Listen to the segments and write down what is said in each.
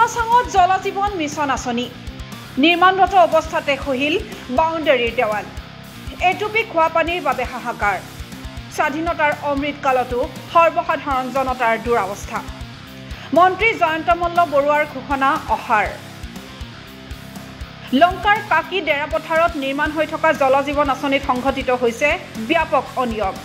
ধোঁৱাচাঙত জল জীৱন মিছন আঁচনি নিৰ্মাণৰত অৱস্থাতে খহিল বাউণ্ডাৰীৰ দেৱাল এটুপি খোৱা পানীৰ বাবে হাহাকাৰ স্বাধীনতাৰ অমৃতকালতো সৰ্বসাধাৰণ জনতাৰ দুৰৱস্থা মন্ত্ৰী জয়ন্ত মল্ল বৰুৱাৰ ঘোষণা অহাৰ লংকাৰ কাকি ডেৰাপথাৰত নিৰ্মাণ হৈ থকা জল জীৱন আঁচনিত সংঘটিত হৈছে ব্যাপক অনিয়ম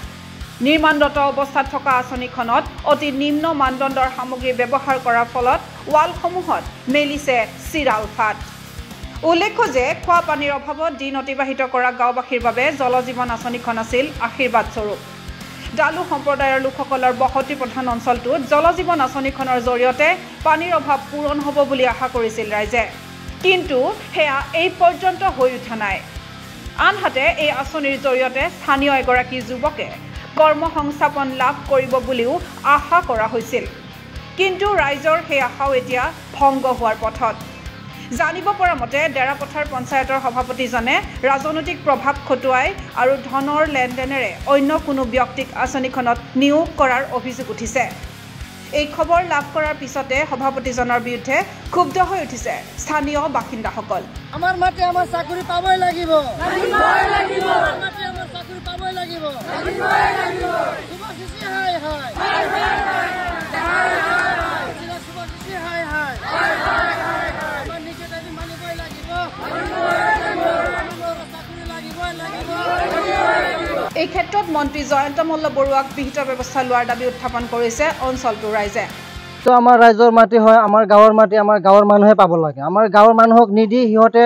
নিৰ্মাণৰত অৱস্থাত থকা আঁচনিখনত অতি নিম্ন মানদণ্ডৰ সামগ্ৰী ব্যৱহাৰ কৰাৰ ফলত ৱালসমূহত মেলিছে চিৰাল ফাট উল্লেখ্য যে খোৱা পানীৰ অভাৱত দিন অতিবাহিত কৰা গাঁওবাসীৰ বাবে জল জীৱন আঁচনিখন আছিল আশীৰ্বাদ স্বৰূপ ডালু সম্প্ৰদায়ৰ লোকসকলৰ বসতি প্ৰধান অঞ্চলটোত জল জীৱন আঁচনিখনৰ জৰিয়তে পানীৰ অভাৱ পূৰণ হ'ব বুলি আশা কৰিছিল ৰাইজে কিন্তু হেয়া এই পৰ্যন্ত হৈ উঠা নাই আনহাতে এই আঁচনিৰ জৰিয়তে স্থানীয় এগৰাকী যুৱকে কৰ্মসংস্থাপন লাভ কৰিব বুলিও আশা কৰা হৈছিল কিন্তু ৰাইজৰ সেই আশাও এতিয়া ভংগ হোৱাৰ পথত জানিব পৰা মতে ডেৰাপথাৰ পঞ্চায়তৰ সভাপতিজনে ৰাজনৈতিক প্ৰভাৱ খটুৱাই আৰু ধনৰ লেনদেনেৰে অন্য কোনো ব্যক্তিক আঁচনিখনত নিয়োগ কৰাৰ অভিযোগ উঠিছে এই খবৰ লাভ কৰাৰ পিছতে সভাপতিজনৰ বিৰুদ্ধে ক্ষুব্ধ হৈ উঠিছে স্থানীয় বাসিন্দাসকল আমাৰ মাটি আমাৰ চাকৰি পাবই লাগিব লাগিবই লাগিব আমাৰ মাটি আমাৰ চাকৰি পাবই লাগিব লাগিবই লাগিব সুভাষিসি হাই হাই হাই হাই হাই হাই সুভাষিসি হাই হাই হাই হাই আমাৰ নিচে দাবী মানিবই লাগিব লাগিবই লাগিব চাকৰি লাগিবই লাগিব এই ক্ষেত্ৰত মন্ত্ৰী জয়ন্ত মল্ল বৰুৱাক বিহিত ব্যৱস্থা লোৱাৰ দাবী উত্থাপন কৰিছে অঞ্চলটোৰ ৰাইজে তো আমাৰ ৰাইজৰ মাটি হয় আমাৰ গাঁৱৰ মাটি আমাৰ গাঁৱৰ মানুহে পাব লাগে আমাৰ গাঁৱৰ মানুহক নিদি সিহঁতে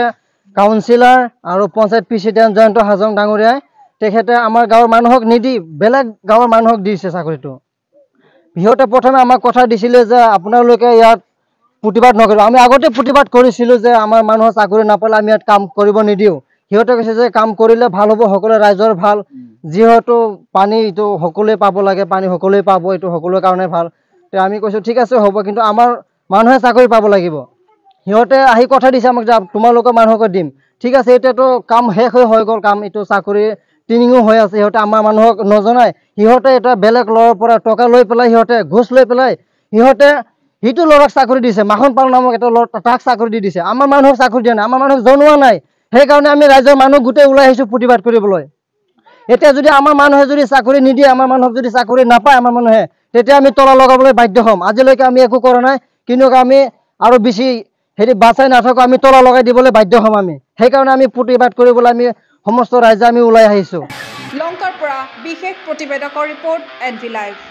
কাউন্সিলৰ আৰু পঞ্চায়ত প্ৰেচিডেণ্ট জয়ন্ত হাজং ডাঙৰীয়াই তেখেতে আমাৰ গাঁৱৰ মানুহক নিদি বেলেগ গাঁৱৰ মানুহক দিছে চাকৰিটো সিহঁতে প্ৰথমে আমাক কথা দিছিলে যে আপোনালোকে ইয়াত প্ৰতিবাদ নকৰিব আমি আগতে প্ৰতিবাদ কৰিছিলোঁ যে আমাৰ মানুহৰ চাকৰি নাপালে আমি ইয়াত কাম কৰিব নিদিওঁ সিহঁতে কৈছে যে কাম কৰিলে ভাল হ'ব সকলো ৰাইজৰ ভাল যিহেতু পানী এইটো সকলোৱে পাব লাগে পানী সকলোৱে পাব এইটো সকলোৰে কাৰণে ভাল তে আমি কৈছোঁ ঠিক আছে হ'ব কিন্তু আমাৰ মানুহে চাকৰি পাব লাগিব সিহঁতে আহি কথা দিছে আমাক যে তোমালোকৰ মানুহক দিম ঠিক আছে এতিয়াতো কাম শেষ হৈ গ'ল কাম এইটো চাকৰি ট্ৰেইনিঙো হৈ আছে সিহঁতে আমাৰ মানুহক নজনাই সিহঁতে এটা বেলেগ ল'ৰাৰ পৰা টকা লৈ পেলাই সিহঁতে ঘোষ লৈ পেলাই সিহঁতে সিটো ল'ৰাক চাকৰি দিছে মাখন পাল নামক এটা ল'ৰা তাক চাকৰি দি দিছে আমাৰ মানুহক চাকৰি দিয়া নাই আমাৰ মানুহক জনোৱা নাই সেইকাৰণে আমি ৰাইজৰ মানুহ গোটেই ওলাই আহিছোঁ প্ৰতিবাদ কৰিবলৈ এতিয়া যদি আমাৰ মানুহে যদি চাকৰি নিদিয়ে আমাৰ মানুহক যদি চাকৰি নাপায় আমাৰ মানুহে তেতিয়া আমি তলা লগাবলৈ বাধ্য হ'ম আজিলৈকে আমি একো কৰা নাই কিন্তু আমি আৰু বেছি হেৰি বাচাই নাথাকোঁ আমি তলা লগাই দিবলৈ বাধ্য হ'ম আমি সেইকাৰণে আমি প্ৰতিবাদ কৰিবলৈ আমি সমস্ত ৰাইজে আমি ওলাই আহিছোঁ লংকাৰ পৰা বিশেষ প্ৰতিবেদকৰ ৰিপৰ্ট NV Live